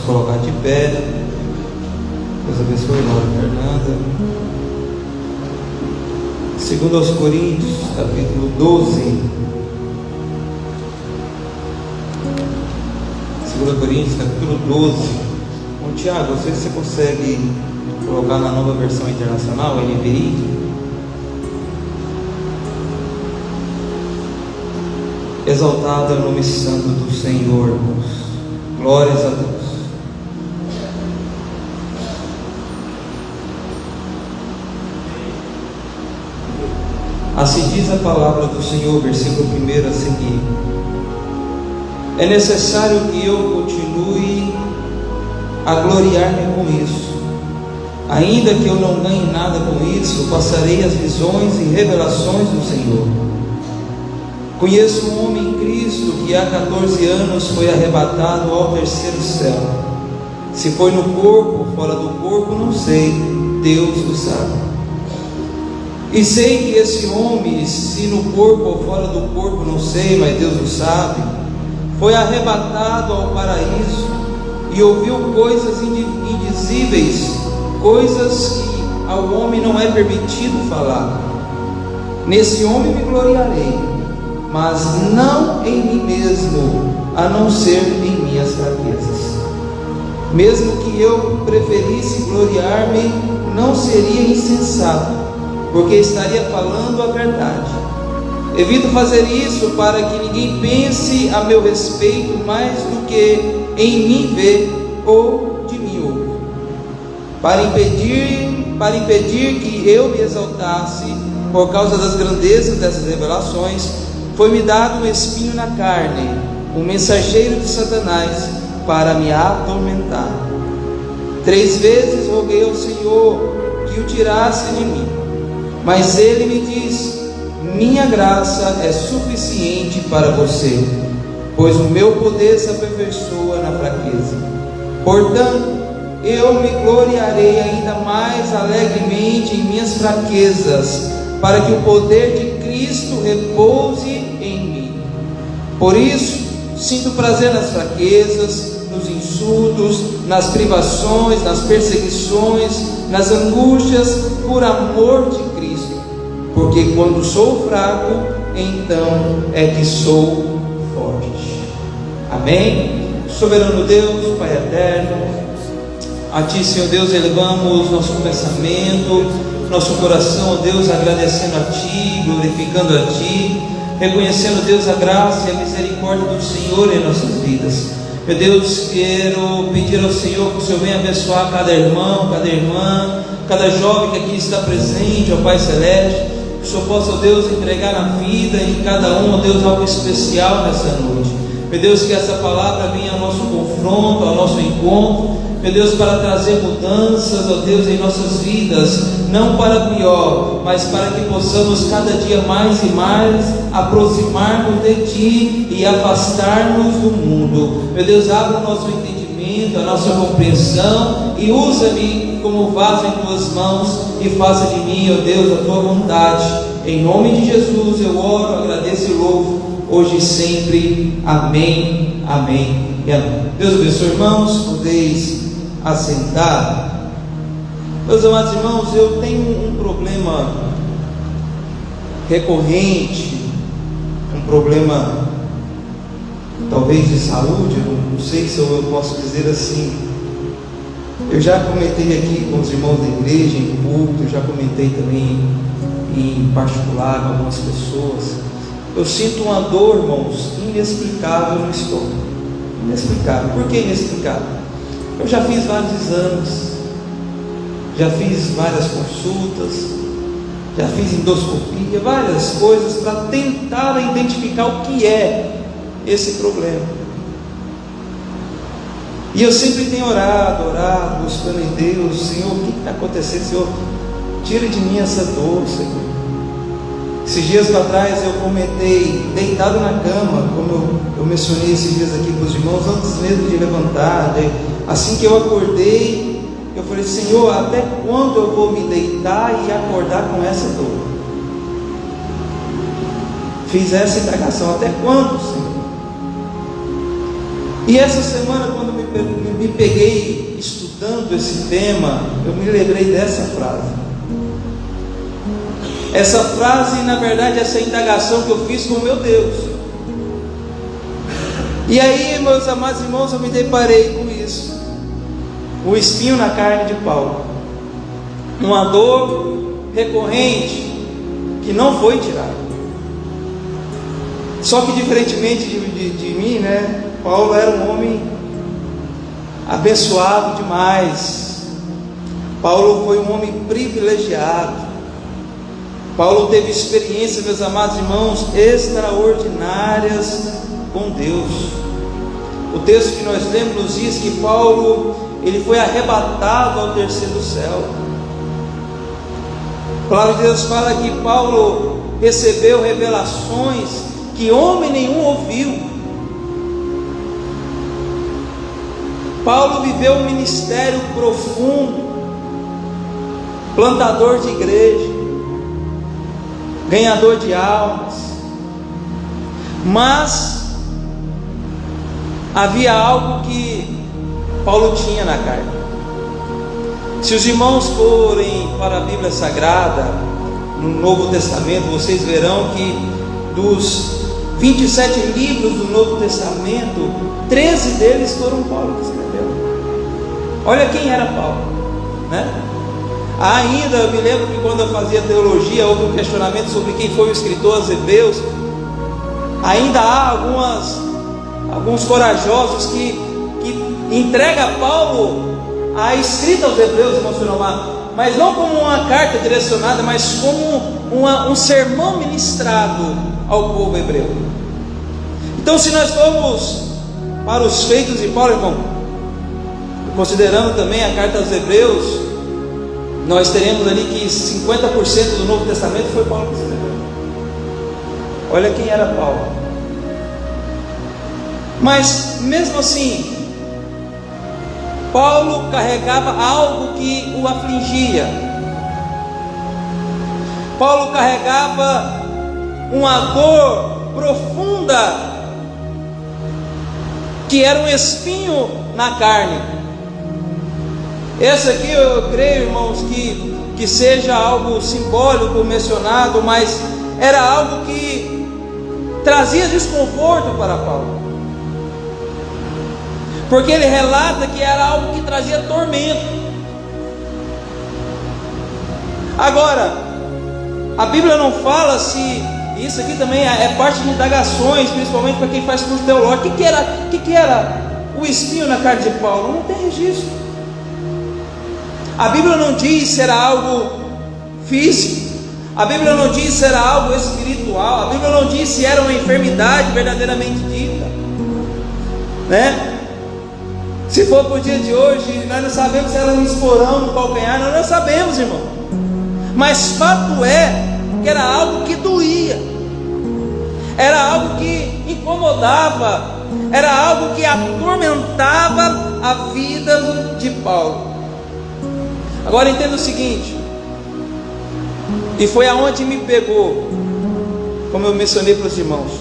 colocar de pé. Deus abençoe a irmã Fernanda. 2 Coríntios, capítulo 12. 2 Coríntios, capítulo 12. Bom, Tiago, não sei se você consegue colocar na Nova Versão Internacional, NVI. Exaltado é o nome santo do Senhor, irmãos. Glórias a Deus. Assim diz a palavra do Senhor, versículo 1 a seguir. É necessário que eu continue a gloriar-me com isso. Ainda que eu não ganhe nada com isso, passarei as visões e revelações do Senhor. Conheço um homem em Cristo que há 14 anos foi arrebatado ao terceiro céu. Se foi no corpo ou fora do corpo, não sei, Deus o sabe. E sei que esse homem, se no corpo ou fora do corpo, não sei, mas Deus o sabe, foi arrebatado ao paraíso e ouviu coisas indizíveis, coisas que ao homem não é permitido falar. Nesse homem me gloriarei, mas não em mim mesmo, a não ser em minhas fraquezas. Mesmo que eu preferisse gloriar-me, não seria insensato, porque estaria falando a verdade. Evito fazer isso para que ninguém pense a meu respeito mais do que em mim vê ou de mim ouve. Para impedir que eu me exaltasse por causa das grandezas dessas revelações, foi-me dado um espinho na carne, um mensageiro de Satanás, para me atormentar. 3 vezes roguei ao Senhor que o tirasse de mim, mas Ele me diz: minha graça é suficiente para você, pois o meu poder se aperfeiçoa na fraqueza. Portanto, eu me gloriarei ainda mais alegremente em minhas fraquezas, para que o poder de Cristo repouse em mim. Por isso, sinto prazer nas fraquezas, nos insultos, nas privações, nas perseguições, nas angústias, por amor de Cristo. Porque quando sou fraco, então é que sou forte. Amém? Soberano Deus, Pai eterno, a Ti, Senhor Deus, elevamos nosso pensamento, nosso coração, ó Deus, agradecendo a Ti, glorificando a Ti, reconhecendo, Deus, a graça e a misericórdia do Senhor em nossas vidas. Meu Deus, quero pedir ao Senhor que o Senhor venha abençoar cada irmão, cada irmã, cada jovem que aqui está presente, ó Pai Celeste. Que o Senhor possa, ó Deus, entregar na vida em cada um, ó Deus, algo especial nessa noite. Meu Deus, que essa palavra venha ao nosso confronto, ao nosso encontro, meu Deus, para trazer mudanças, ó Deus, em nossas vidas, não para pior, mas para que possamos cada dia mais e mais aproximar-nos de Ti e afastar-nos do mundo. Meu Deus, abra o nosso entendimento, a nossa compreensão, e usa-me como vaso em Tuas mãos, e faça de mim, ó Deus, a Tua vontade. Em nome de Jesus eu oro, agradeço e louvo, hoje e sempre. Amém, amém e amém. Deus abençoe, irmãos, podeis assentar. Meus amados irmãos, eu tenho um problema recorrente, um problema talvez de saúde, eu não sei se eu posso dizer assim. Eu já comentei aqui com os irmãos da igreja, em culto, eu já comentei também em particular com algumas pessoas. Eu sinto uma dor, irmãos, inexplicável no estômago. Inexplicável. Por que inexplicável? Eu já fiz vários exames, já fiz várias consultas, já fiz endoscopia, várias coisas para tentar identificar o que é esse problema. E eu sempre tenho orado, buscando em Deus: Senhor, o que está acontecendo? Senhor, tira de mim essa dor, Senhor. Esses dias para trás eu comentei, deitado na cama, como eu mencionei esses dias aqui para os irmãos, antes mesmo de levantar, assim que eu acordei, eu falei: Senhor, até quando eu vou me deitar e acordar com essa dor? Fiz essa indagação: até quando, Senhor? E essa semana, quando me me peguei estudando esse tema, eu me lembrei dessa frase. Essa frase, na verdade, essa indagação que eu fiz com o meu Deus. E aí, meus amados irmãos, eu me deparei com isso. O espinho na carne de Paulo. Uma dor recorrente que não foi tirada. Só que diferentemente de mim, né? Paulo era um homem abençoado demais. Paulo foi um homem privilegiado. Paulo teve experiências, meus amados irmãos, extraordinárias com Deus. O texto que nós lemos nos diz que Paulo, ele foi arrebatado ao terceiro céu. A palavra de Deus fala que Paulo recebeu revelações que homem nenhum ouviu. Paulo viveu um ministério profundo, plantador de igreja, ganhador de almas. Mas havia algo que Paulo tinha na carne. Se os irmãos forem para a Bíblia Sagrada, no Novo Testamento, vocês verão que dos 27 livros do Novo Testamento, 13 deles foram Paulo que escreveu. Olha quem era Paulo, né? Ainda eu me lembro que quando eu fazia teologia, houve um questionamento sobre quem foi o escritor aos Hebreus. Ainda há alguns corajosos que entregam a Paulo a escrita aos Hebreus, mas não como uma carta direcionada, mas como um sermão ministrado ao povo hebreu. Então, se nós formos para os feitos de Paulo, irmão, considerando também a carta aos Hebreus, nós teremos ali que 50% do Novo Testamento foi Paulo que escreveu. Olha quem era Paulo. Mas mesmo assim, Paulo carregava algo que o afligia. Paulo carregava uma dor profunda, que era um espinho na carne. Esse aqui eu creio, irmãos, que seja algo simbólico mencionado, mas era algo que trazia desconforto para Paulo, porque ele relata que era algo que trazia tormento. Agora, a Bíblia não fala se isso aqui também é parte de indagações, principalmente para quem faz curso teológico. O que era o espinho na carne de Paulo? Não tem registro. A Bíblia não diz se era algo físico, a Bíblia não diz se era algo espiritual, a Bíblia não diz se era uma enfermidade verdadeiramente dita, né? Se for para o dia de hoje, nós não sabemos se era um esporão no calcanhar, nós não sabemos, irmão. Mas fato é que era algo que doía, era algo que incomodava, era algo que atormentava a vida de Paulo. Agora entenda o seguinte, e foi aonde me pegou, como eu mencionei para os irmãos.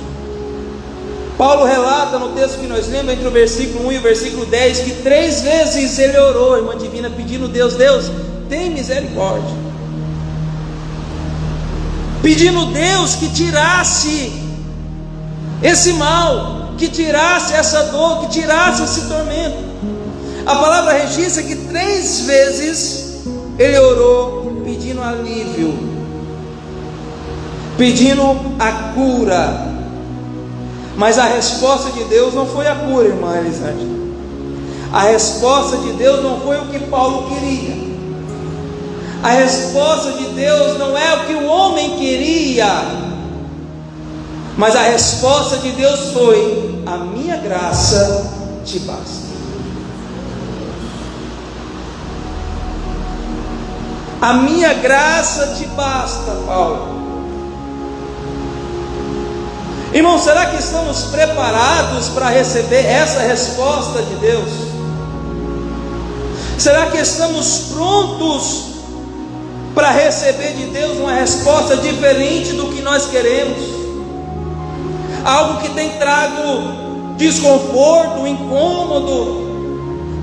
Paulo relata no texto que nós lemos, entre o versículo 1 e o versículo 10, que 3 vezes ele orou, irmã divina, pedindo: Deus, tem misericórdia, pedindo Deus que tirasse esse mal, que tirasse essa dor, que tirasse esse tormento. A palavra registra que 3 vezes ele orou pedindo alívio, pedindo a cura. Mas a resposta de Deus não foi a cura, irmã Elisângela. A resposta de Deus não foi o que Paulo queria. A resposta de Deus não é o que o homem queria. Mas a resposta de Deus foi: a minha graça te basta. A minha graça te basta, Paulo. Irmão, será que estamos preparados para receber essa resposta de Deus? Será que estamos prontos para receber de Deus uma resposta diferente do que nós queremos? Algo que tem trago desconforto, incômodo,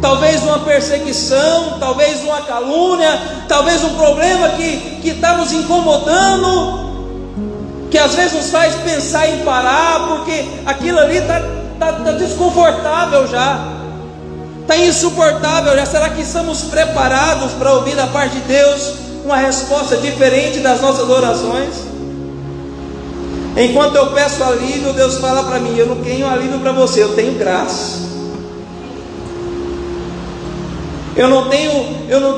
talvez uma perseguição, talvez uma calúnia, talvez um problema que está nos incomodando, que às vezes nos faz pensar em parar, porque aquilo ali está desconfortável já, está insuportável já. Será que estamos preparados para ouvir da parte de Deus uma resposta diferente das nossas orações? Enquanto eu peço alívio, Deus fala para mim: eu não tenho alívio para você, eu tenho graça. Eu não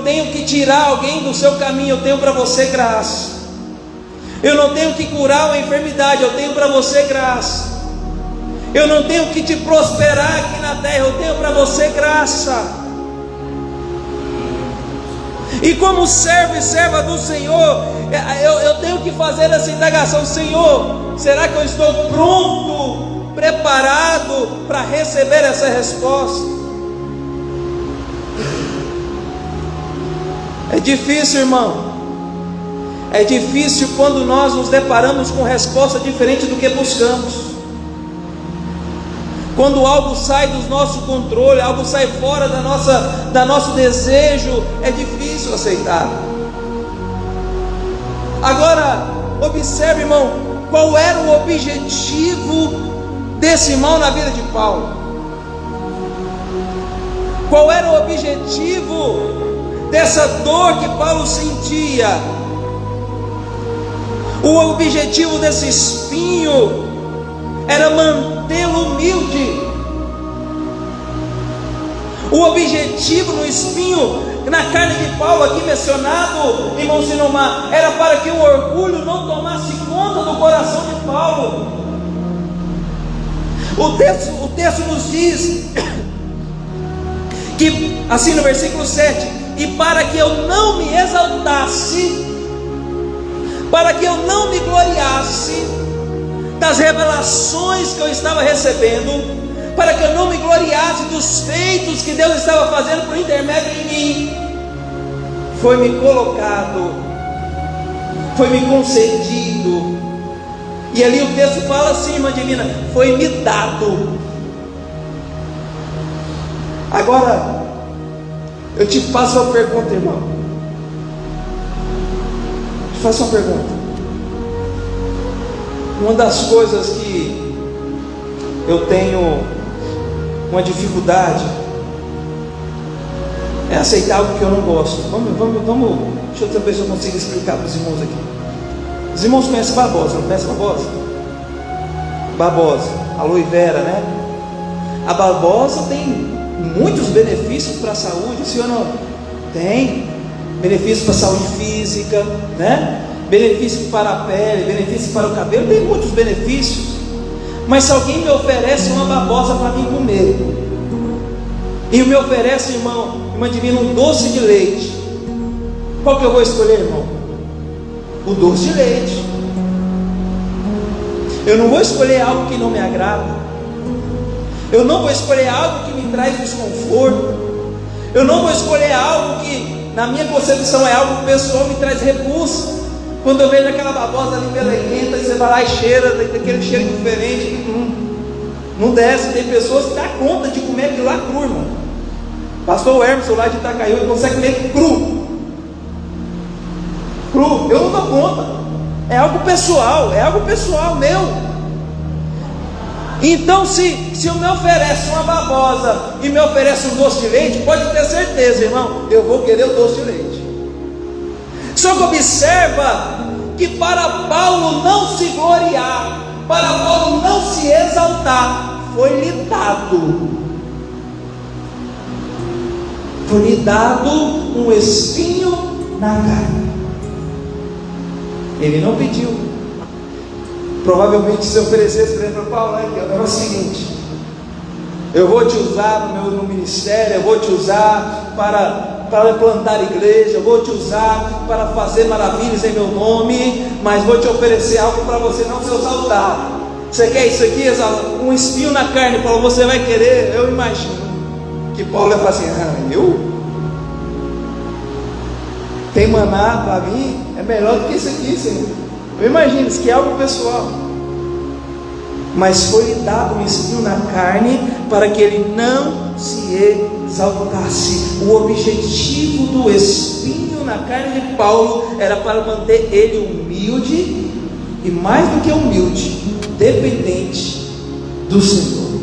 tenho que tirar alguém do seu caminho, eu tenho para você graça. Eu não tenho que curar uma enfermidade, eu tenho para você graça. Eu não tenho que te prosperar aqui na terra, eu tenho para você graça. E como servo e serva do Senhor, eu tenho que fazer essa indagação: Senhor, será que eu estou pronto, preparado para receber essa resposta? É difícil, irmão. É difícil quando nós nos deparamos com resposta diferente do que buscamos. Quando algo sai do nosso controle, algo sai fora da nosso desejo, é difícil aceitar. Agora, observe, irmão, qual era o objetivo desse mal na vida de Paulo? Qual era o objetivo dessa dor que Paulo sentia? O objetivo desse espinho era mantê-lo humilde. O objetivo no espinho, na carne de Paulo aqui mencionado, irmão Sinomar, era para que o orgulho não tomasse conta do coração de Paulo. O texto nos diz que, assim no versículo 7, e para que eu não me exaltasse, para que eu não me gloriasse das revelações que eu estava recebendo, para que eu não me gloriasse dos feitos que Deus estava fazendo por intermédio de mim, foi-me colocado, foi-me concedido. E ali o texto fala assim, irmã Divina: foi-me dado. Agora, eu te faço uma pergunta, irmão. Te faço uma pergunta. Uma das coisas que eu tenho uma dificuldade é aceitar algo que eu não gosto. Vamos. Deixa eu ver se eu consigo explicar para os irmãos aqui. Os irmãos conhecem Barbosa, não conhecem Barbosa? Barbosa, aloe vera, né? A Barbosa tem muitos benefícios para a saúde, sim ou não? Tem benefícios para a saúde física, né? Benefícios para a pele, benefícios para o cabelo, tem muitos benefícios. Mas se alguém me oferece uma babosa para mim comer, e me oferece, irmã Divina, um doce de leite, qual que eu vou escolher, irmão? O doce de leite. Eu não vou escolher algo que não me agrada. Eu não vou escolher algo que me traz desconforto. Eu não vou escolher algo que, na minha concepção, é algo pessoal, me traz repulsa. Quando eu vejo aquela babosa ali melequenta, você vai lá e cheira, daquele cheiro diferente, não desce. Tem pessoas que dão conta de comer aquilo lá cru, irmão. Pastor Hermes, lá de Itacaí, ele consegue comer cru. Eu não dou conta. É algo pessoal meu. Então, se eu me oferece uma babosa e me oferece um doce de leite, pode ter certeza, irmão, eu vou querer o doce de leite. Só que observa que para Paulo não se gloriar, para Paulo não se exaltar, foi-lhe dado um espinho na carne. Ele não pediu. Provavelmente se oferecesse para ele, Paulo, é o seguinte: eu vou te usar no ministério, eu vou te usar para plantar igreja, eu vou te usar para fazer maravilhas em meu nome, mas vou te oferecer algo para você não se exaltar. Você quer isso aqui? Um espinho na carne, Paulo, você vai querer? Eu imagino que Paulo ia falar assim: eu? Tem maná para mim? É melhor do que isso aqui, Senhor. Eu imagino, isso que é algo pessoal. Mas foi-lhe dado um espinho na carne para que ele não se exaltasse. O objetivo do espinho na carne de Paulo era para manter ele humilde, e mais do que humilde, dependente do Senhor,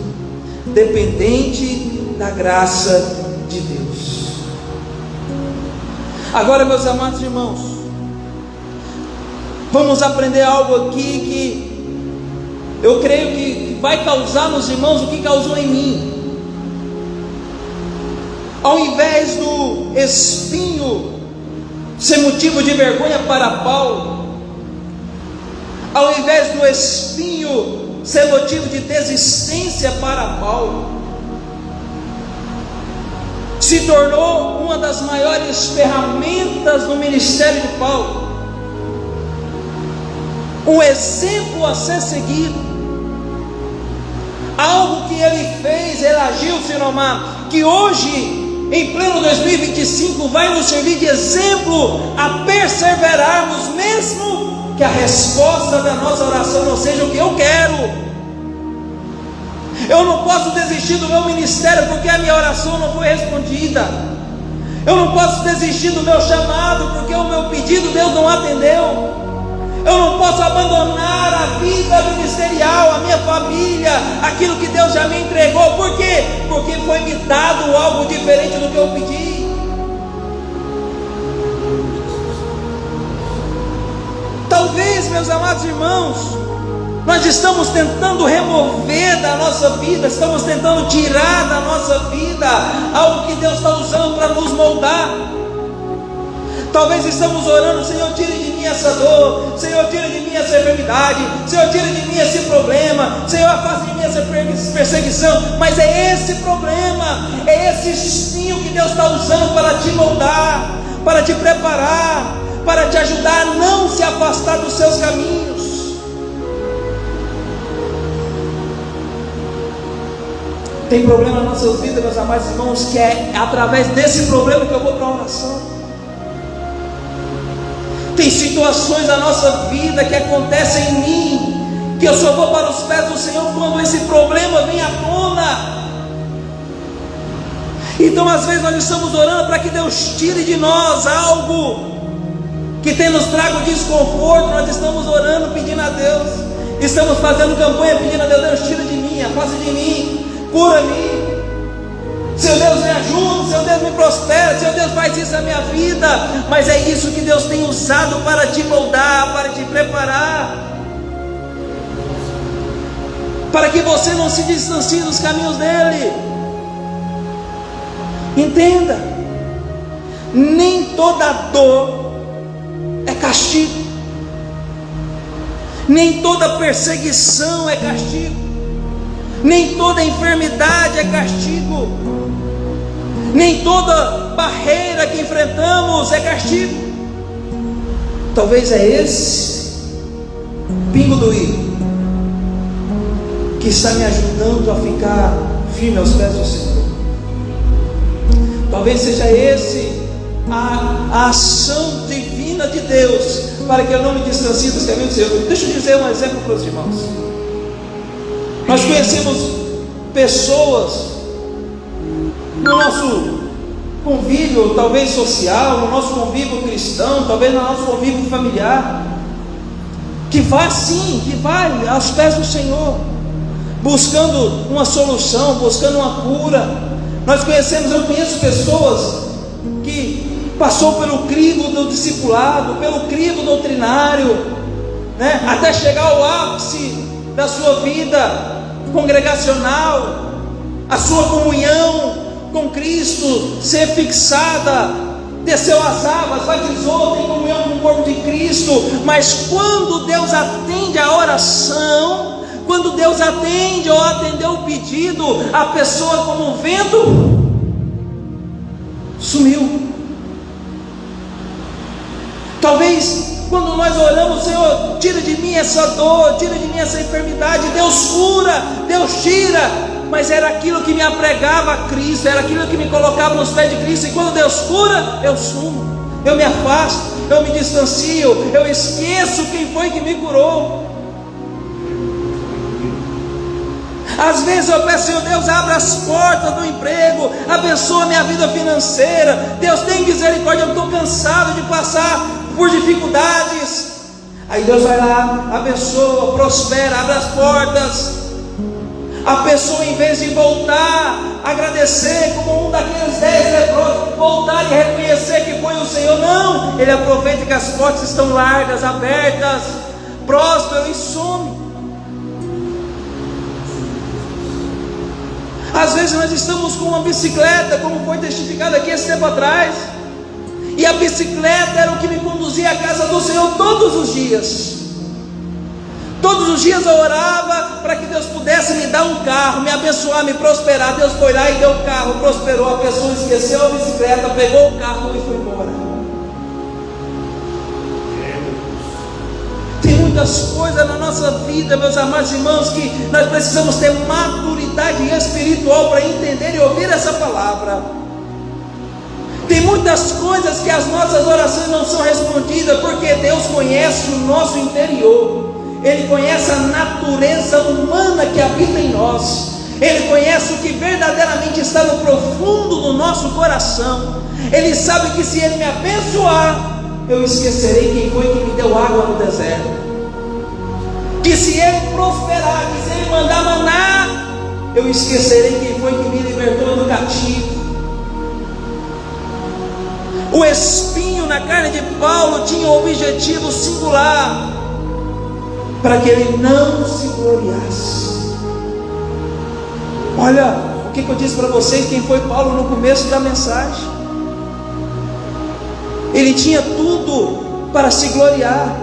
dependente da graça de Deus. Agora, meus amados irmãos, vamos aprender algo aqui que eu creio que vai causar nos irmãos o que causou em mim. Ao invés do espinho ser motivo de vergonha para Paulo, ao invés do espinho ser motivo de desistência para Paulo, se tornou uma das maiores ferramentas no ministério de Paulo, um exemplo a ser seguido, algo que ele fez, ele agiu, Sinomar, que hoje, em pleno 2025, vai nos servir de exemplo a perseverarmos, mesmo que a resposta da nossa oração não seja o que eu quero. Eu não posso desistir do meu ministério porque a minha oração não foi respondida. Eu não posso desistir do meu chamado porque o meu pedido Deus não atendeu. Eu não posso abandonar a vida ministerial, a minha família, aquilo que Deus já me entregou. Por quê? Porque foi me dado algo diferente do que eu pedi. Talvez, meus amados irmãos, nós estamos tentando remover da nossa vida, estamos tentando tirar da nossa vida algo que Deus está usando para nos moldar. Talvez estamos orando: Senhor, tire de mim essa dor, Senhor, tire de mim essa enfermidade, Senhor, tire de mim esse problema, Senhor, afaste de mim essa perseguição. Mas é esse problema, é esse espinho que Deus está usando para te moldar, para te preparar, para te ajudar a não se afastar dos seus caminhos. Tem problema na nossa vida, meus amados irmãos, que é através desse problema que eu vou para a oração. Tem situações na nossa vida que acontecem em mim, que eu só vou para os pés do Senhor quando esse problema vem à tona. Então às vezes nós estamos orando para que Deus tire de nós algo que tem nos trago desconforto. Nós estamos orando, pedindo a Deus, estamos fazendo campanha pedindo a Deus: Deus, tira de mim, afasta de mim, cura-me, seu Deus me ajuda, seu Deus me prospera, seu Deus faz isso na minha vida. Mas é isso que Deus tem usado para te moldar, para te preparar, para que você não se distancie dos caminhos dele. Entenda, nem toda dor é castigo, nem toda perseguição é castigo, nem toda enfermidade é castigo, nem toda barreira que enfrentamos é castigo. Talvez é esse pingo do i que está me ajudando a ficar firme aos pés do Senhor. Talvez seja esse a ação divina de Deus para que eu não me distancie dos caminhos do Senhor. Deixa eu dizer um exemplo para os irmãos. Nós conhecemos pessoas no nosso convívio, talvez social, no nosso convívio cristão, talvez no nosso convívio familiar, que vai sim, que vai aos pés do Senhor, buscando uma solução, buscando uma cura. Eu conheço pessoas que passou pelo crivo do discipulado, pelo crivo doutrinário, né? Até chegar ao ápice da sua vida congregacional, a sua comunhão com Cristo ser fixada, desceu as águas, batizou, tem comunhão com o corpo de Cristo. Mas quando Deus atende a oração, quando Deus atende ou atendeu o pedido, a pessoa, como um vento, sumiu. Talvez quando nós oramos: Senhor, tira de mim essa dor, tira de mim essa enfermidade, Deus cura, Deus tira, mas era aquilo que me apregava a Cristo, era aquilo que me colocava nos pés de Cristo. E quando Deus cura, eu sumo, eu me afasto, eu me distancio, eu esqueço quem foi que me curou. Às vezes eu peço, Senhor Deus, abre as portas do emprego, abençoa minha vida financeira. Deus, tem misericórdia, eu estou cansado de passar por dificuldades. Aí Deus vai lá, abençoa, prospera, abre as portas. A pessoa, em vez de voltar, agradecer como um daqueles 10 leprosos, voltar e reconhecer que foi o Senhor, não, ele aproveita que as portas estão largas, abertas, próspero e some. Às vezes nós estamos com uma bicicleta, como foi testificado aqui esse tempo atrás, e a bicicleta era o que me conduzia à casa do Senhor todos os dias. Todos os dias eu orava para que Deus pudesse me dar um carro, me abençoar, me prosperar. Deus foi lá e deu o carro, prosperou. A pessoa esqueceu a bicicleta, pegou o carro e foi embora. Tem muitas coisas na nossa vida, meus amados irmãos, que nós precisamos ter maturidade espiritual para entender e ouvir essa palavra. Tem muitas coisas que as nossas orações não são respondidas, porque Deus conhece o nosso interior. Ele conhece a natureza humana que habita em nós. Ele conhece o que verdadeiramente está no profundo do nosso coração. Ele sabe que se Ele me abençoar, eu esquecerei quem foi que me deu água no deserto. Que se Ele prosperar, que se Ele mandar maná, eu esquecerei quem foi que me libertou do cativo. O espinho na carne de Paulo tinha um objetivo singular, para que ele não se gloriasse. Olha o que eu disse para vocês, quem foi Paulo no começo da mensagem. Ele tinha tudo para se gloriar,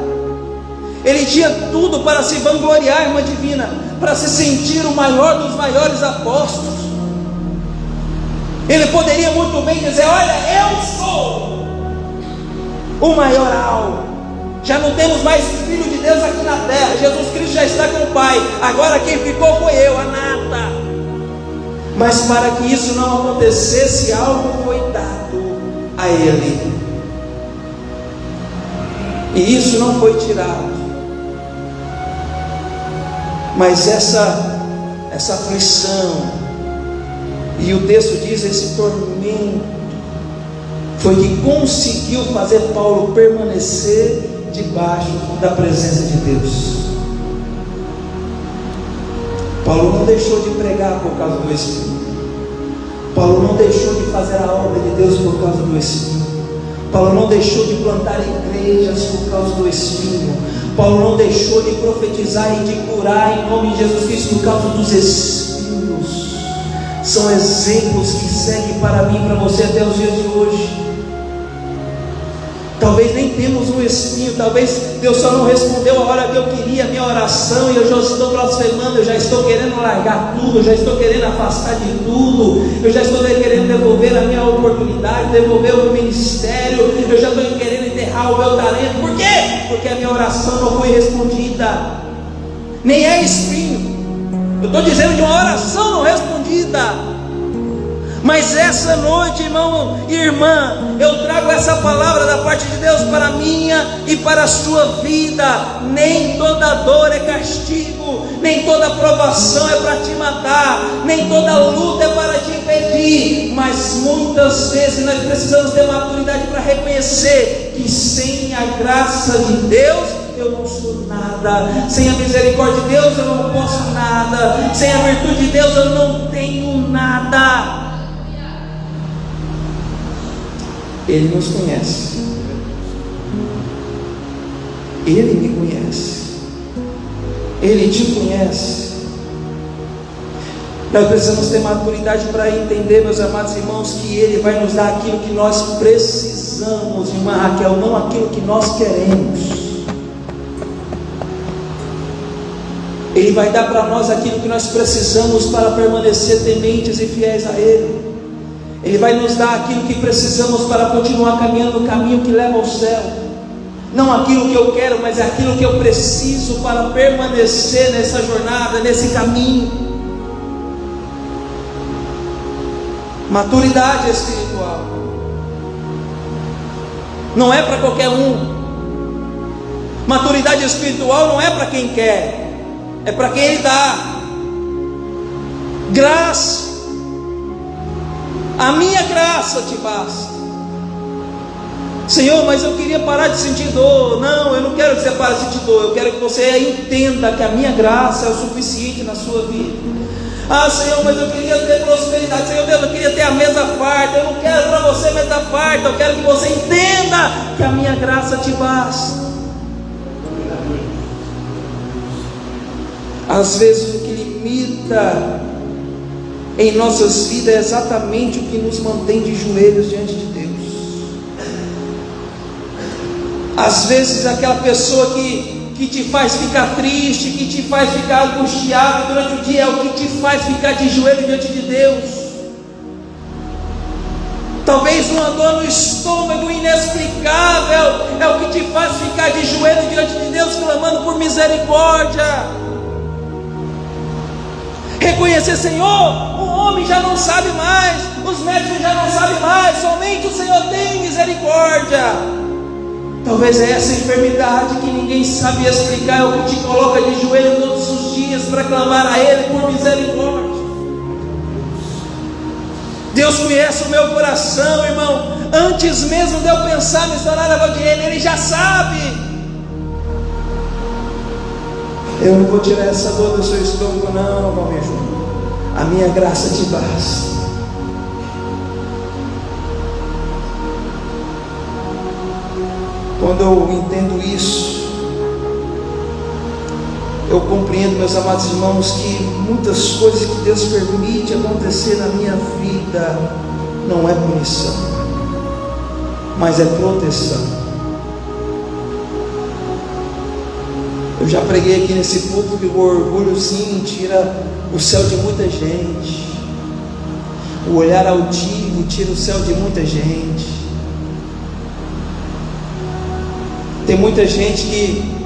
ele tinha tudo para se vangloriar, irmã divina, para se sentir o maior dos maiores apóstolos. Ele poderia muito bem dizer: olha, eu sou o maioral. Já não temos mais Filho de Deus aqui na terra, Jesus Cristo já está com o Pai, agora quem ficou foi eu, a nata. Mas para que isso não acontecesse, algo foi dado a ele, e isso não foi tirado. Mas essa aflição, e o texto diz, esse tormento, foi que conseguiu fazer Paulo permanecer debaixo da presença de Deus. Paulo não deixou de pregar por causa do Espírito. Paulo não deixou de fazer a obra de Deus por causa do Espírito. Paulo não deixou de plantar igrejas por causa do Espírito. Paulo não deixou de profetizar e de curar em nome de Jesus Cristo por causa dos Espíritos. São exemplos que seguem para mim e para você até os dias de hoje. Talvez nem temos um espinho, talvez Deus só não respondeu a hora que eu queria a minha oração, e eu já estou blasfemando, eu já estou querendo largar tudo, eu já estou querendo afastar de tudo, eu já estou querendo devolver a minha oportunidade, devolver o meu ministério, eu já estou querendo enterrar o meu talento. Por quê? Porque a minha oração não foi respondida. Nem é espinho, eu estou dizendo de uma oração não respondida. Mas essa noite, irmão e irmã, eu trago essa palavra da parte de Deus para a minha e para a sua vida. Nem toda dor é castigo, nem toda provação é para te matar, nem toda luta é para te impedir. Mas muitas vezes nós precisamos ter maturidade para reconhecer que sem a graça de Deus eu não sou nada, sem a misericórdia de Deus eu não posso nada, sem a virtude de Deus eu não tenho nada. Ele nos conhece, Ele me conhece, Ele te conhece. Nós precisamos ter maturidade para entender, meus amados irmãos, que Ele vai nos dar aquilo que nós precisamos, irmã Raquel, não aquilo que nós queremos. Ele vai dar para nós aquilo que nós precisamos para permanecer tementes e fiéis a Ele. Ele vai nos dar aquilo que precisamos para continuar caminhando no caminho que leva ao céu. Não aquilo que eu quero, mas é aquilo que eu preciso para permanecer nessa jornada, nesse caminho. Maturidade espiritual não é para qualquer um. Maturidade espiritual não é para quem quer, é para quem Ele dá. Graça, a minha graça te basta. Senhor, mas eu queria parar de sentir dor. Não, eu não quero que você pare de sentir dor. Eu quero que você entenda que a minha graça é o suficiente na sua vida. Ah, Senhor, mas eu queria ter prosperidade. Senhor Deus, eu queria ter a mesa farta. Eu não quero para você mesa farta. Eu quero que você entenda que a minha graça te basta. Às vezes o que limita em nossas vidas é exatamente o que nos mantém de joelhos diante de Deus. Às vezes aquela pessoa que te faz ficar triste, que te faz ficar angustiado durante o dia, é o que te faz ficar de joelho diante de Deus. Talvez uma dor no estômago inexplicável é o que te faz ficar de joelho diante de Deus, clamando por misericórdia. Reconhecer, Senhor, o homem já não sabe mais, os médicos já não sabem mais, somente o Senhor tem misericórdia. Talvez é essa enfermidade que ninguém sabe explicar, é o que te coloca de joelho todos os dias para clamar a Ele por misericórdia. Deus conhece o meu coração, irmão. Antes mesmo de eu pensar missionário Valdirene, Ele já sabe. Eu não vou tirar essa dor do seu estômago, não, meu amigo. A minha graça te basta. Quando eu entendo isso, eu compreendo, meus amados irmãos, que muitas coisas que Deus permite acontecer na minha vida não é punição, mas é proteção. Eu já preguei aqui nesse púlpito que o orgulho sim tira o céu de muita gente, o olhar altivo tira o céu de muita gente. Tem muita gente que,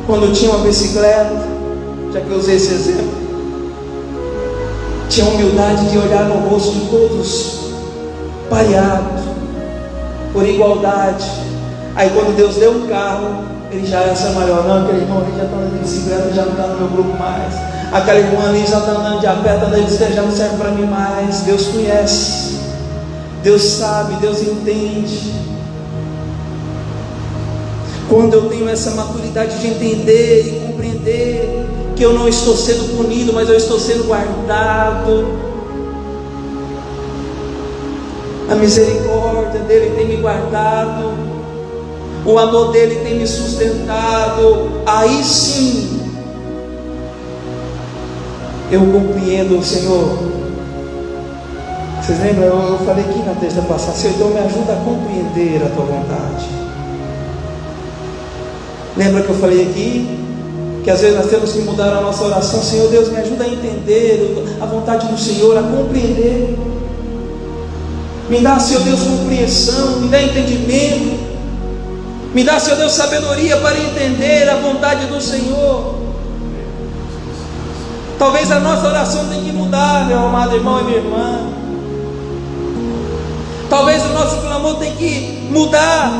quando tinha uma bicicleta, já que eu usei esse exemplo, tinha a humildade de olhar no rosto de todos, pareado, por igualdade. Aí quando Deus deu um carro, ele já é essa maior. Não, aquele irmão ali já está andando de bicicleta, já não está no meu grupo mais. Aquela irmã ali já está andando de a pé, está andando de bicicleta, já não serve para mim mais. Deus conhece, Deus sabe, Deus entende. Quando eu tenho essa maturidade de entender e compreender que eu não estou sendo punido, mas eu estou sendo guardado, a misericórdia dele tem me guardado, o amor dele tem me sustentado, aí sim eu compreendo, Senhor. Vocês lembram? Eu falei aqui na terça passada, Senhor, então me ajuda a compreender a tua vontade. Lembra que eu falei aqui que às vezes nós temos que mudar a nossa oração? Senhor Deus, me ajuda a entender a vontade do Senhor, a compreender. Me dá, Senhor Deus, compreensão, me dá entendimento, me dá, Senhor Deus, sabedoria para entender a vontade do Senhor. Talvez a nossa oração tenha que mudar, meu amado irmão e minha irmã. Talvez o nosso clamor tenha que mudar.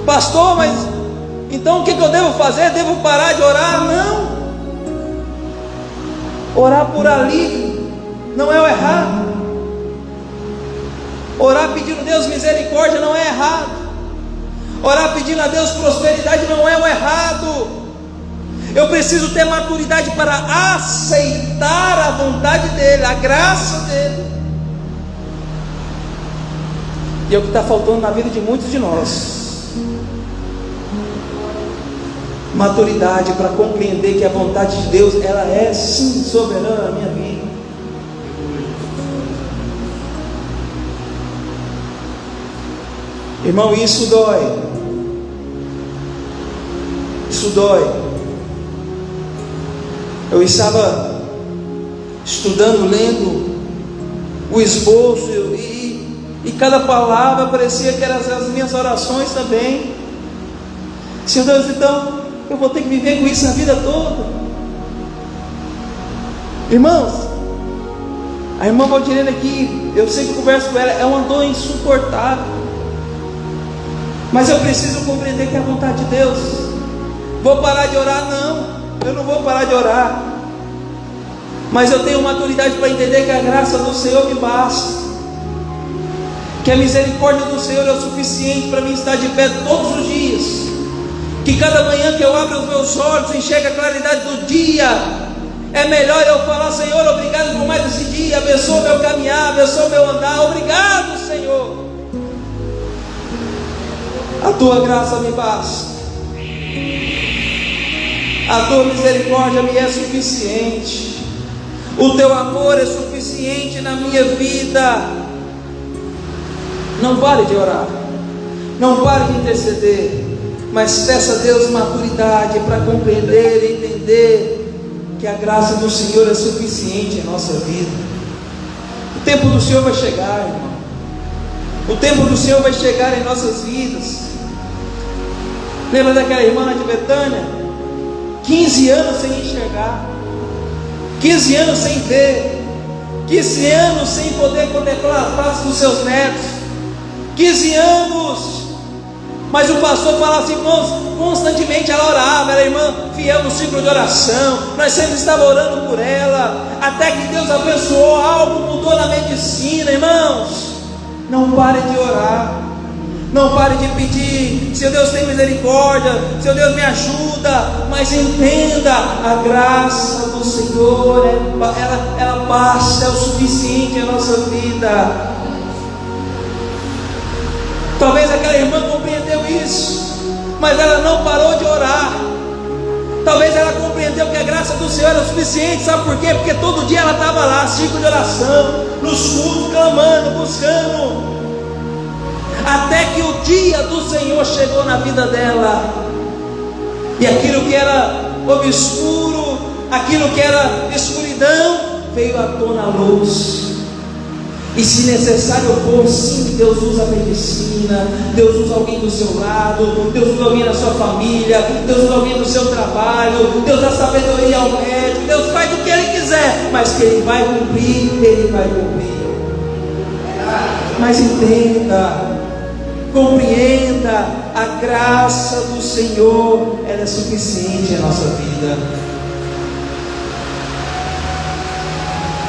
Pastor, mas então o que eu devo fazer? Devo parar de orar? Não. Orar por alívio não é o errado. Orar pedindo a Deus misericórdia não é errado. Orar pedindo a Deus prosperidade não é o errado. Eu preciso ter maturidade para aceitar a vontade dEle, a graça dEle. E é o que está faltando na vida de muitos de nós. Maturidade para compreender que a vontade de Deus, ela é sim soberana na minha vida. Irmão, isso dói. Isso dói. Eu estava estudando, lendo o esboço e cada palavra parecia que eram as minhas orações também. Senhor Deus, então eu vou ter que viver com isso a vida toda. Irmãos, a irmã Valdirene aqui, eu sempre converso com ela, é uma dor insuportável, mas eu preciso compreender que é a vontade de Deus. Vou parar de orar? Não, eu não vou parar de orar. mas eu tenho maturidade para entender que a graça do Senhor me basta, que a misericórdia do Senhor é o suficiente para mim estar de pé todos os dias, que cada manhã que eu abro os meus olhos, enxergo a claridade do dia, é melhor eu falar: Senhor, obrigado por mais esse dia, abençoa o meu caminhar, abençoa o meu andar, obrigado, Senhor, a tua graça me basta, a tua misericórdia me é suficiente, o teu amor é suficiente na minha vida. Não pare de orar, não pare de interceder, mas peça a Deus maturidade para compreender e entender que a graça do Senhor é suficiente em nossa vida. O tempo do Senhor vai chegar, irmão. O tempo do Senhor vai chegar em nossas vidas. Lembra daquela irmã de Betânia? 15 anos sem enxergar, 15 anos sem ver, 15 anos sem poder contemplar a face dos seus netos, 15 anos. Mas o pastor falava assim, irmãos, constantemente ela orava, era irmã fiel no ciclo de oração, nós sempre estávamos orando por ela, até que Deus abençoou, algo mudou na medicina. Irmãos, não pare de orar, não pare de pedir: Seu Deus, tem misericórdia, Seu Deus, me ajuda. Mas entenda, a graça do Senhor, ela basta, é o suficiente em nossa vida. Talvez aquela irmã compreendeu isso, mas ela não parou de orar. Talvez ela compreendeu que a graça do Senhor era o suficiente. Sabe por quê? Porque todo dia ela estava lá, ciclo de oração, nos cultos, clamando, buscando, até que o dia do Senhor chegou na vida dela, e aquilo que era obscuro, aquilo que era escuridão, veio à tona a luz. E se necessário for, sim, Deus usa a medicina, Deus usa alguém do seu lado, Deus usa alguém da sua família, Deus usa alguém do seu trabalho, Deus dá sabedoria ao médico, Deus faz o que Ele quiser, mas que Ele vai cumprir, Ele vai cumprir. Mas entenda, compreenda, a graça do Senhor, ela é suficiente em nossa vida.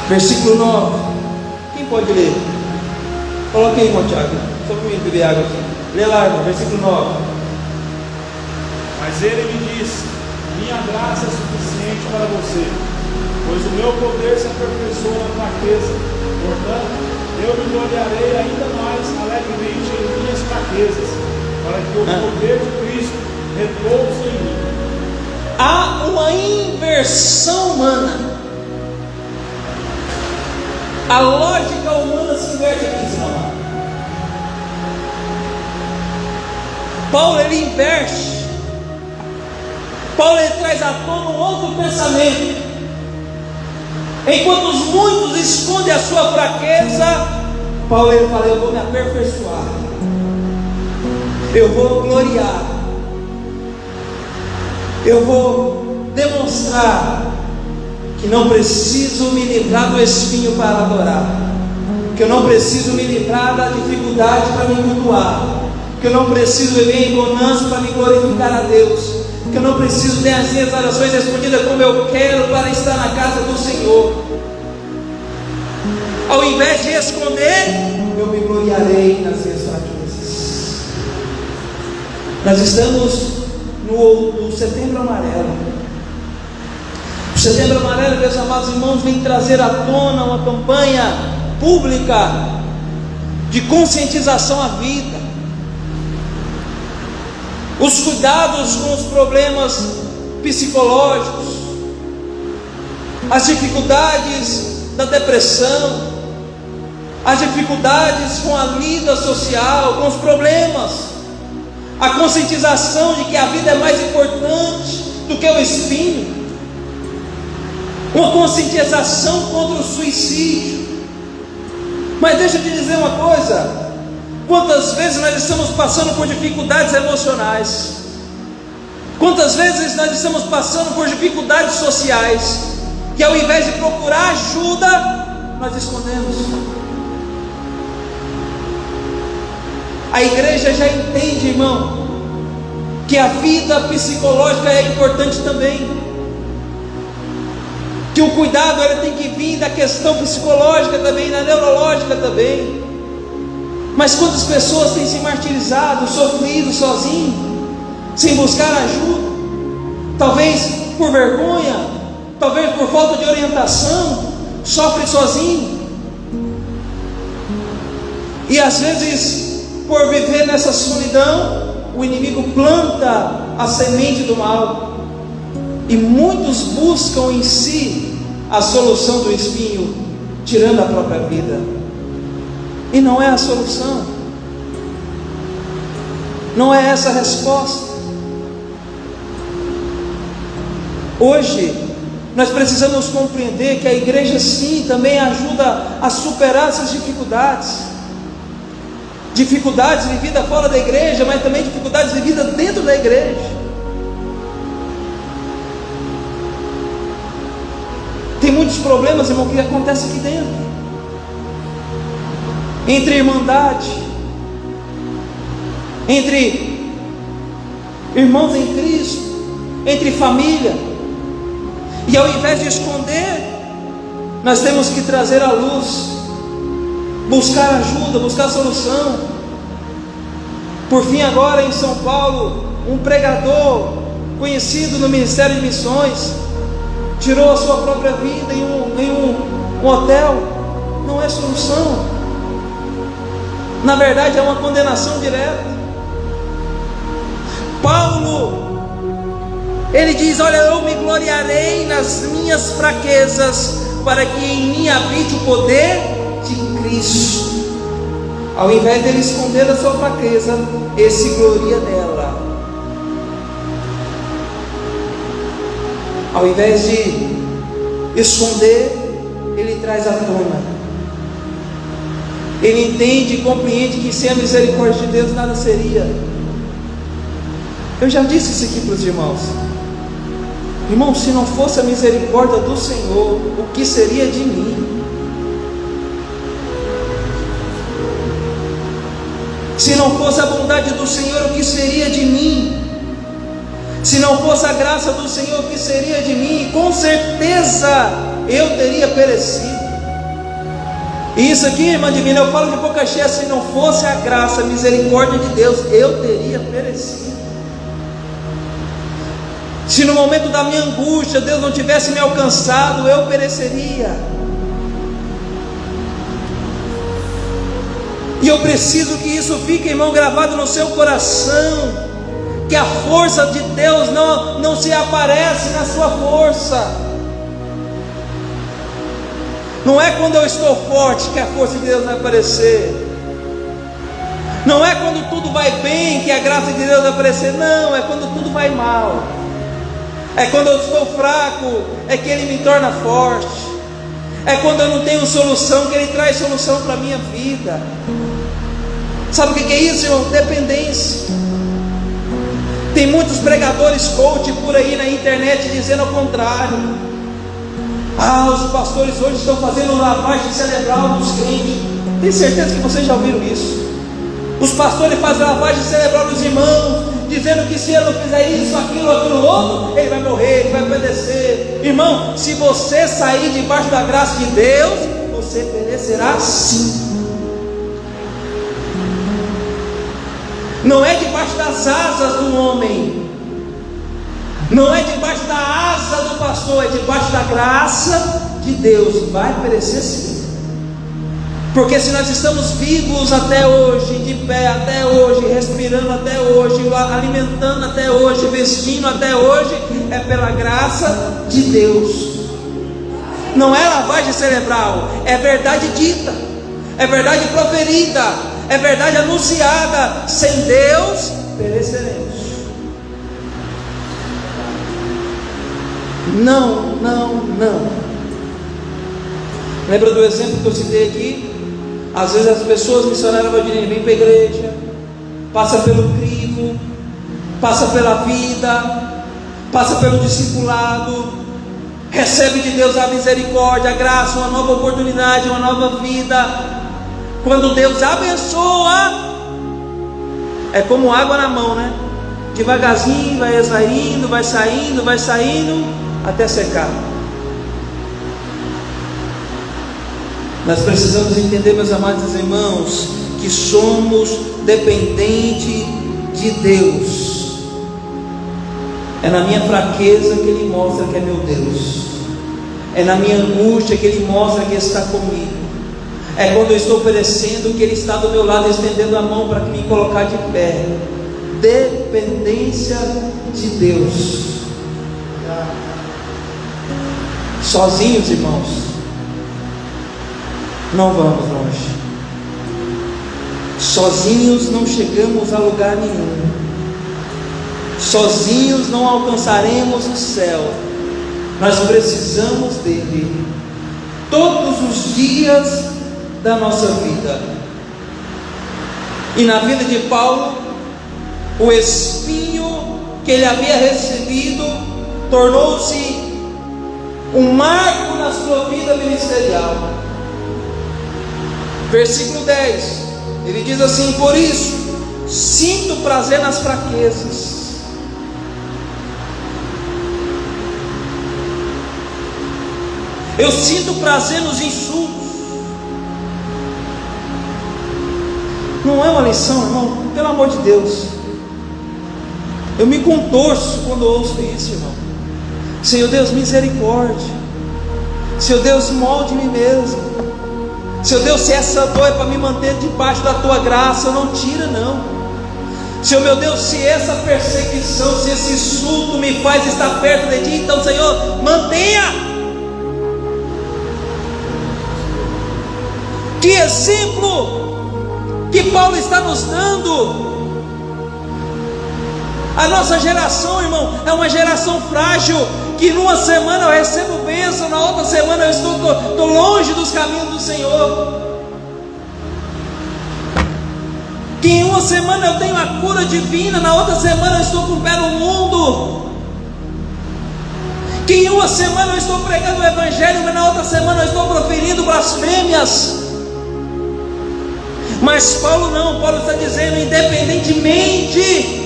Versículo 9. Pode ler. Coloque aí, irmão Tiago, só para mim beber água aqui. Lê lá, irmão, versículo 9. Mas ele me disse: minha graça é suficiente para você, pois o meu poder se aperfeiçoa na fraqueza. Portanto, eu me gloriarei ainda mais alegremente em minhas fraquezas, para que o poder de Cristo repouse em mim. Há uma inversão humana. A lógica humana se inverte aqui, senão. Paulo, ele inverte. Paulo, ele traz à tona um outro pensamento. Enquanto os muitos escondem a sua fraqueza, Paulo, ele fala: eu vou me aperfeiçoar, eu vou gloriar, eu vou demonstrar que não preciso me livrar do espinho para adorar, que eu não preciso me livrar da dificuldade para me cultuar, que eu não preciso viver em bonança para me glorificar a Deus, que eu não preciso ter as minhas orações respondidas como eu quero para estar na casa do Senhor. Ao invés de esconder, eu me gloriarei nas minhas fraquezas. Nós estamos no Setembro Amarelo. O Setembro Amarelo, meus amados irmãos, vem trazer à tona uma campanha pública de conscientização à vida, os cuidados com os problemas psicológicos, as dificuldades da depressão, as dificuldades com a vida social, com os problemas, a conscientização de que a vida é mais importante do que o espinho, uma conscientização contra o suicídio. Mas deixa eu te dizer uma coisa: quantas vezes nós estamos passando por dificuldades emocionais, quantas vezes nós estamos passando por dificuldades sociais, que ao invés de procurar ajuda, nós escondemos. A igreja já entende, irmão, que a vida psicológica é importante também. que o cuidado ele tem que vir da questão psicológica também, da neurológica também. Mas quantas pessoas têm se martirizado, sofrido sozinho, sem buscar ajuda, talvez por vergonha, talvez por falta de orientação, sofre sozinho, e às vezes por viver nessa solidão, o inimigo planta a semente do mal, e muitos buscam em si a solução do espinho, tirando a própria vida, e não é a solução, não é essa a resposta. Hoje nós precisamos compreender que a igreja sim também ajuda a superar essas dificuldades vividas fora da igreja, mas também dificuldades vividas dentro da igreja. Tem muitos problemas, irmão, que acontecem aqui dentro, entre irmandade, entre irmãos em Cristo, entre família, e ao invés de esconder, nós temos que trazer à luz, buscar ajuda, buscar solução. Por fim, agora em São Paulo, um pregador conhecido no Ministério de Missões tirou a sua própria vida em um hotel. Não é solução, na verdade é uma condenação direta. Paulo, ele diz: olha, eu me gloriarei nas minhas fraquezas, para que em mim habite o poder de Cristo. Ao invés dele esconder a sua fraqueza, ele se gloria dela. Ao invés de esconder, ele traz à tona. Ele entende e compreende que sem a misericórdia de Deus nada seria. Eu já disse isso aqui para os irmãos. Irmão, se não fosse a misericórdia do Senhor, o que seria de mim? Se não fosse a bondade do Senhor, o que seria de mim? Se não fosse a graça do Senhor, o que seria de mim? Com certeza eu teria perecido. E isso aqui, irmã divina, eu falo de boca cheia. Se não fosse a graça, a misericórdia de Deus, eu teria perecido. Se no momento da minha angústia Deus não tivesse me alcançado, eu pereceria. E eu preciso que isso fique, irmão, gravado no seu coração, que a força de Deus não se aparece na sua força. Não é quando eu estou forte que a força de Deus vai aparecer. Não é quando tudo vai bem que a graça de Deus vai aparecer. Não, é quando tudo vai mal. É quando eu estou fraco, é que Ele me torna forte. É quando eu não tenho solução, que Ele traz solução para a minha vida. Sabe o que é isso, irmão? Dependência. Tem muitos pregadores coach por aí na internet dizendo ao contrário. Os pastores hoje estão fazendo lavagem cerebral dos crentes. Tenho certeza que vocês já ouviram isso. Os pastores fazem lavagem cerebral dos irmãos, dizendo que se ele não fizer isso, aquilo outro, ele vai morrer, ele vai perecer. Irmão, se você sair debaixo da graça de Deus, você perecerá sim. Não é debaixo das asas do homem, não é debaixo da asa do pastor, é debaixo da graça de Deus. Vai perecer sim. Porque se nós estamos vivos até hoje, de pé até hoje, respirando até hoje, alimentando até hoje, vestindo até hoje, é pela graça de Deus. Não é lavagem cerebral, é verdade dita, é verdade proferida, é verdade anunciada. Sem Deus pereceremos. Não. Lembra do exemplo que eu citei aqui? Às vezes as pessoas missionárias vêm para a igreja, passa pelo crivo, passa pela vida, passa pelo discipulado, recebe de Deus a misericórdia, a graça, uma nova oportunidade, uma nova vida. Quando Deus abençoa, é como água na mão, né? Devagarzinho vai saindo, até secar. Nós precisamos entender, meus amados irmãos, que somos dependentes de Deus. É na minha fraqueza que Ele mostra que é meu Deus. É na minha angústia que Ele mostra que está comigo. É quando eu estou perecendo que Ele está do meu lado, estendendo a mão para me colocar de pé. Dependência de Deus. Sozinhos, irmãos, não vamos longe. Sozinhos não chegamos a lugar nenhum. Sozinhos não alcançaremos o céu. Nós precisamos dele todos os dias da nossa vida. E na vida de Paulo, o espinho que ele havia recebido tornou-se um marco na sua vida ministerial. Versículo 10, ele diz assim: por isso sinto prazer nas fraquezas. Eu sinto prazer nos insultos. Não é uma lição, irmão? Pelo amor de Deus. Eu me contorço quando ouço isso, irmão. Senhor Deus, misericórdia. Senhor Deus, molde-me mesmo. Senhor Deus, se essa dor é para me manter debaixo da tua graça, não tira não. Senhor meu Deus, se essa perseguição, se esse insulto me faz estar perto de ti, então Senhor, mantenha. Que exemplo que Paulo está nos dando. A nossa geração, irmão, é uma geração frágil, que numa semana eu recebo bênção, na outra semana eu estou longe dos caminhos do Senhor. Que em uma semana eu tenho a cura divina, na outra semana eu estou com o pé no mundo. Que em uma semana eu estou pregando o Evangelho, mas na outra semana eu estou proferindo blasfêmias. Mas Paulo não, Paulo está dizendo, independentemente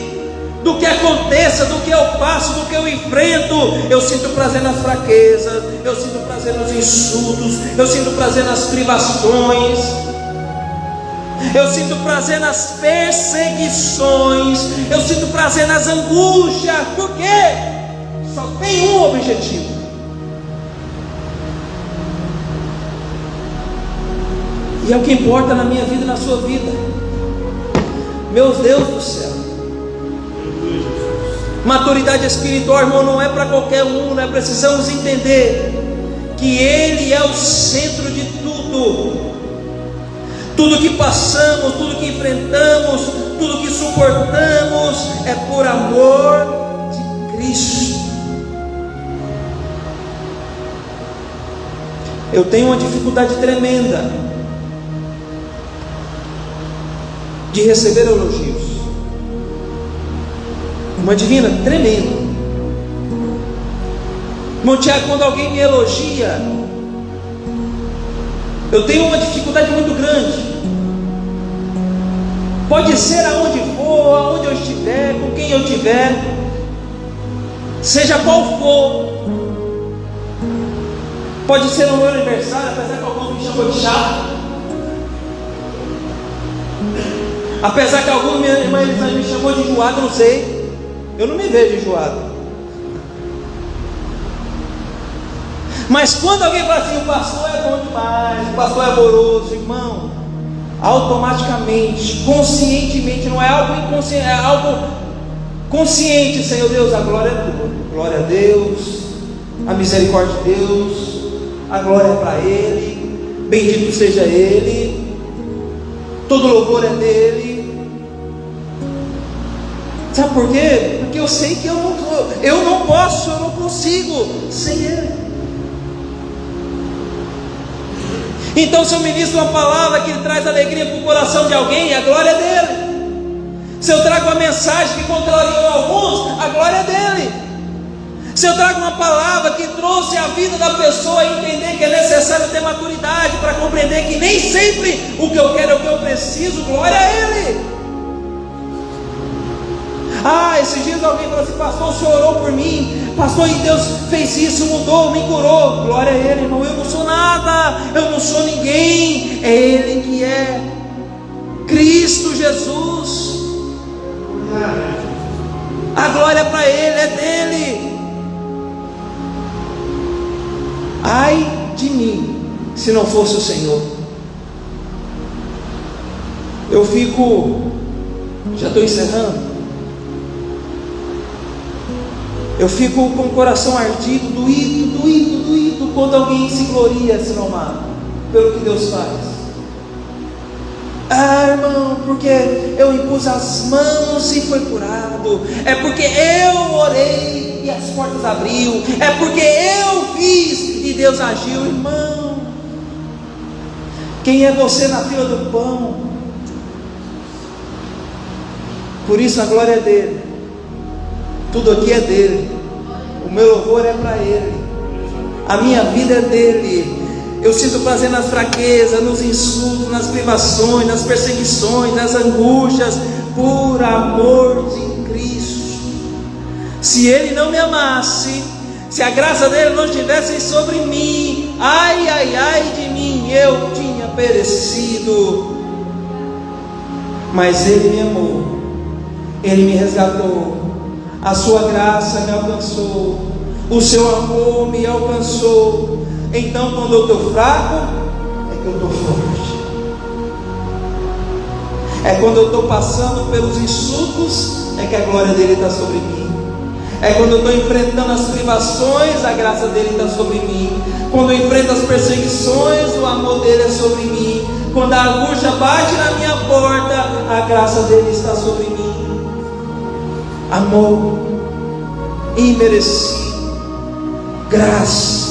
do que aconteça, do que eu passo, do que eu enfrento, eu sinto prazer nas fraquezas, eu sinto prazer nos insultos, eu sinto prazer nas privações, eu sinto prazer nas perseguições, eu sinto prazer nas angústias. Por quê? Só tem um objetivo: e é o que importa na minha vida e na sua vida. Meu Deus do céu. Maturidade espiritual, irmão, não é para qualquer um. Nós precisamos entender que Ele é o centro de tudo. Tudo que passamos, tudo que enfrentamos, tudo que suportamos é por amor de Cristo. Eu tenho uma dificuldade tremenda de receber elogios. Uma divina tremenda. Irmão Tiago, quando alguém me elogia, eu tenho uma dificuldade muito grande. Pode ser aonde for, aonde eu estiver, com quem eu estiver, seja qual for. Pode ser no meu aniversário, apesar que alguns me chamam de chato. Apesar que alguns me chamou de enjoado, não sei. Eu não me vejo enjoado. Mas quando alguém fala assim, o pastor é bom demais, o pastor é amoroso, irmão, automaticamente, conscientemente, não é algo inconsciente, é algo consciente. Senhor Deus, a glória é tua, glória a Deus, a misericórdia de Deus, a glória é para Ele, bendito seja Ele, todo louvor é dele. Sabe por quê? Porque eu sei que eu não posso, eu não consigo sem Ele. Então, se eu ministro uma palavra que traz alegria para o coração de alguém, a glória é dele. Se eu trago uma mensagem que contrariou alguns, a glória é dele. Se eu trago uma palavra que trouxe a vida da pessoa a entender que é necessário ter maturidade para compreender que nem sempre o que eu quero é o que eu preciso, glória a Ele. Esses dias alguém falou assim: pastor, o senhor orou por mim, pastor, e Deus fez isso, mudou, me curou. Glória a Ele, irmão. Eu não sou nada, eu não sou ninguém, é Ele que é, Cristo Jesus. A glória é para Ele, é dele. Ai de mim, se não fosse o Senhor. Eu fico, já estou encerrando, eu fico com o coração ardido, doído, quando alguém se gloria, se não amado, pelo que Deus faz. Irmão, porque eu impus as mãos e foi curado, é porque eu orei e as portas abriu, é porque eu fiz e Deus agiu. Irmão, quem é você na fila do pão? Por isso a glória é dele, tudo aqui é dele, o meu louvor é para ele, a minha vida é dele. Eu sinto prazer nas fraquezas, nos insultos, nas privações, nas perseguições, nas angústias, por amor de Cristo. Se Ele não me amasse, se a graça dele não estivesse sobre mim, ai de mim, eu tinha perecido. Mas Ele me amou, Ele me resgatou, a sua graça me alcançou, o seu amor me alcançou. Então, quando eu estou fraco, é que eu estou forte. É quando eu estou passando pelos insultos, é que a glória dele está sobre mim. É quando eu estou enfrentando as privações, a graça dele está sobre mim. Quando eu enfrento as perseguições, o amor dele é sobre mim. Quando a angústia bate na minha porta, a graça dele está sobre mim. Amor imerecido, graça.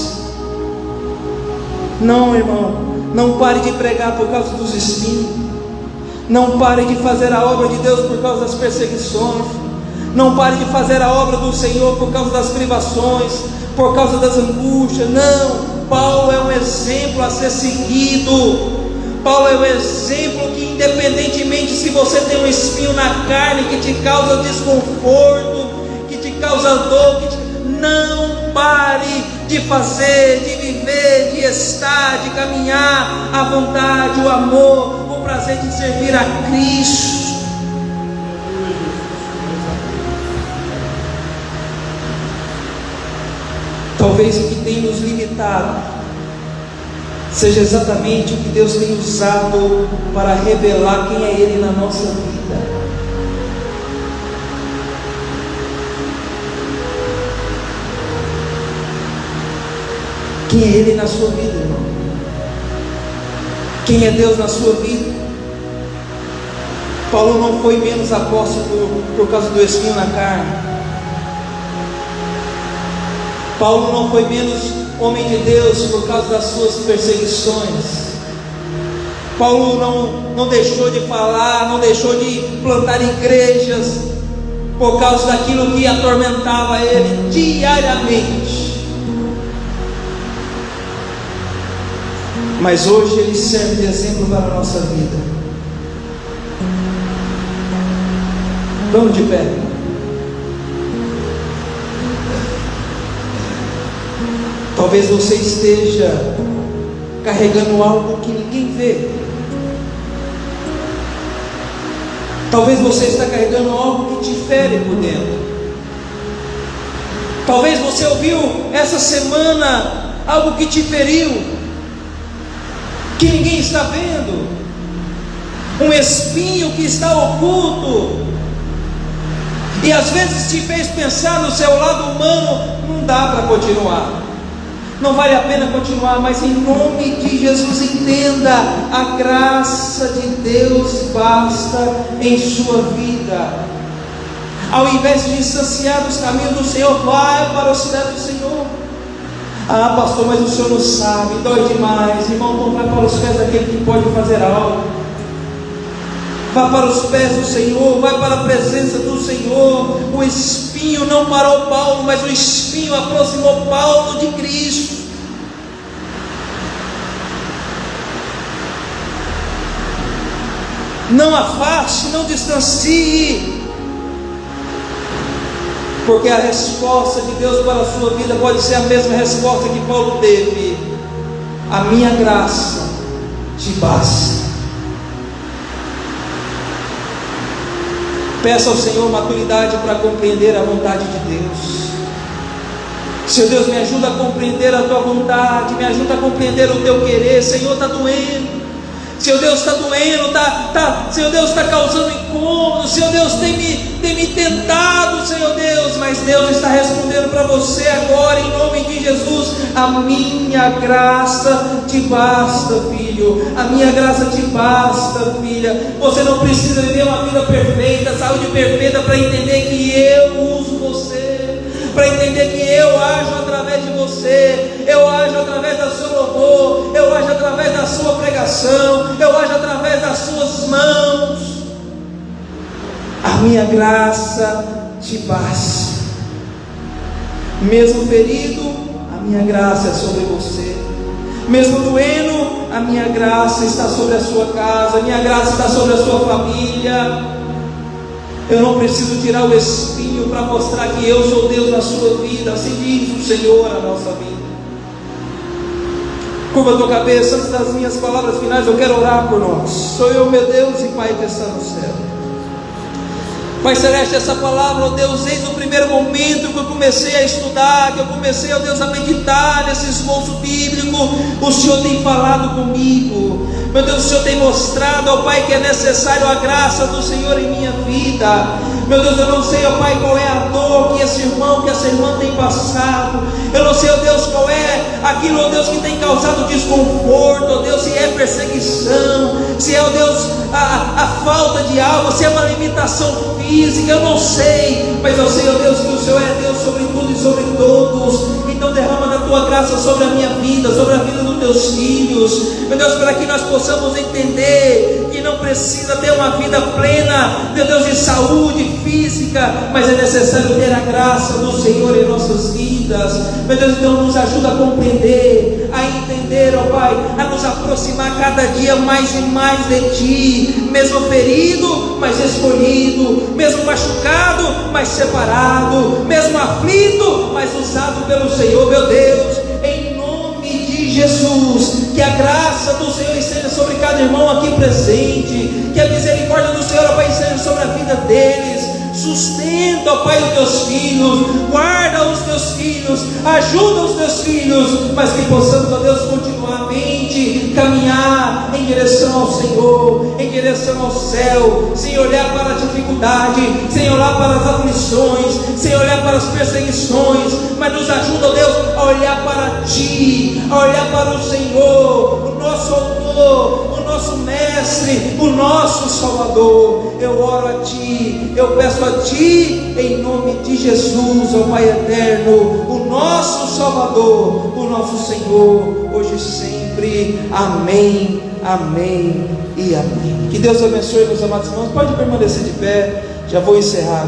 Não, irmão, não pare de pregar por causa dos espinhos, não pare de fazer a obra de Deus por causa das perseguições, não pare de fazer a obra do Senhor por causa das privações, por causa das angústias. Não, Paulo é um exemplo a ser seguido. Paulo é um exemplo que, independentemente se você tem um espinho na carne que te causa desconforto, que te causa dor, não pare de fazer, de viver, de estar, de caminhar a vontade, o amor, o prazer de servir a Cristo. Talvez o que tem nos limitado seja exatamente o que Deus tem usado para revelar quem é Ele na nossa vida. Quem é Ele na sua vida, irmão? Quem é Deus na sua vida? Paulo não foi menos apóstolo por causa do espinho na carne. Paulo não foi menos homem de Deus por causa das suas perseguições. Paulo não deixou de falar, não deixou de plantar igrejas por causa daquilo que atormentava ele diariamente. Mas hoje ele serve de exemplo para a nossa vida. Vamos de pé. Talvez você esteja carregando algo que ninguém vê. Talvez você está carregando algo que te fere por dentro. Talvez você ouviu essa semana algo que te feriu, que ninguém está vendo, um espinho que está oculto, e às vezes te fez pensar no seu lado humano: não dá para continuar, não vale a pena continuar. Mas em nome de Jesus, entenda, a graça de Deus basta em sua vida. Ao invés de distanciar dos caminhos do Senhor, vai para os pés do Senhor. Ah, pastor, mas o senhor não sabe, dói demais. Irmão, então vai para os pés daquele que pode fazer algo. Vá para os pés do Senhor, vai para a presença do Senhor. O espinho não parou Paulo, mas o espinho aproximou Paulo de Cristo. Não afaste, não distancie. porque a resposta de Deus para a sua vida pode ser a mesma resposta que Paulo teve: a minha graça te basta. Peça ao Senhor maturidade para compreender a vontade de Deus. Senhor Deus, me ajuda a compreender a tua vontade, me ajuda a compreender o teu querer. Senhor, está doendo. Senhor Deus, está doendo, Senhor Deus, está causando incômodo. Senhor Deus, tem me tentado, Senhor Deus, mas Deus está respondendo para você agora, em nome de Jesus: a minha graça te basta, filho. A minha graça te basta, filha. Você não precisa viver uma vida perfeita, saúde perfeita, para entender que eu uso você, para entender que eu ajo através de você, eu ajo através do seu louvor, eu ajo através da sua pregação, eu ajo através das suas mãos. A minha graça te basta. Mesmo ferido, a minha graça é sobre você. Mesmo doendo, a minha graça está sobre a sua casa, a minha graça está sobre a sua família. Eu não preciso tirar o espinho para mostrar que eu sou Deus na sua vida. Assim diz o Senhor na nossa vida. Curva a tua cabeça. Antes das minhas palavras finais, eu quero orar por nós. Sou eu, meu Deus e Pai que está no céu. Pai Celeste, essa palavra, ó Deus, desde o primeiro momento que eu comecei a estudar, que eu comecei, ó Deus, a meditar nesse esboço bíblico, o Senhor tem falado comigo. Meu Deus, o Senhor tem mostrado, ó Pai, que é necessário a graça do Senhor em minha vida. Meu Deus, eu não sei, ó Pai, qual é a dor que esse irmão, que essa irmã tem passado. Eu não sei, ó Deus, qual é aquilo, ó Deus, que tem causado desconforto, ó Deus, se é perseguição, se é, ó Deus, a falta de algo, se é uma limitação física, eu não sei, mas eu sei, ó Deus, que o Senhor é Deus sobre tudo e sobre todos. Então derrama da tua graça sobre a minha vida, sobre a vida dos teus filhos, meu Deus, para que nós possamos entender que não precisa ter uma vida plena, meu Deus, de saúde física, mas é necessário ter a graça do Senhor em nossas vidas. Meu Deus, então nos ajuda a compreender, a entender, ó Pai, a nos aproximar cada dia mais e mais de Ti, mesmo ferido, mas escolhido, mesmo machucado, mas separado, mesmo aflito, mas usado pelo Senhor. Meu Deus, em nome de Jesus, que a graça do Senhor esteja sobre cada irmão aqui presente, que a misericórdia do Senhor, ó Pai, esteja sobre a vida deles. Sustenta, ó Pai, os teus filhos, guarda os teus filhos, ajuda os teus filhos, mas que possamos, ó Deus, continuamente caminhar em direção ao Senhor, em direção ao céu, sem olhar para a dificuldade, sem olhar para as aflições, sem olhar para as perseguições, mas nos ajuda, ó Deus, a olhar para Ti, a olhar para o Senhor, o nosso autor, o nosso mestre, o nosso Salvador. Eu oro a Ti, eu peço a Ti, em nome de Jesus, ó Pai eterno, o nosso Salvador, o nosso Senhor, hoje e sempre. Amém, amém e amém. Que Deus abençoe, meus amados irmãos. Pode permanecer de pé, já vou encerrar.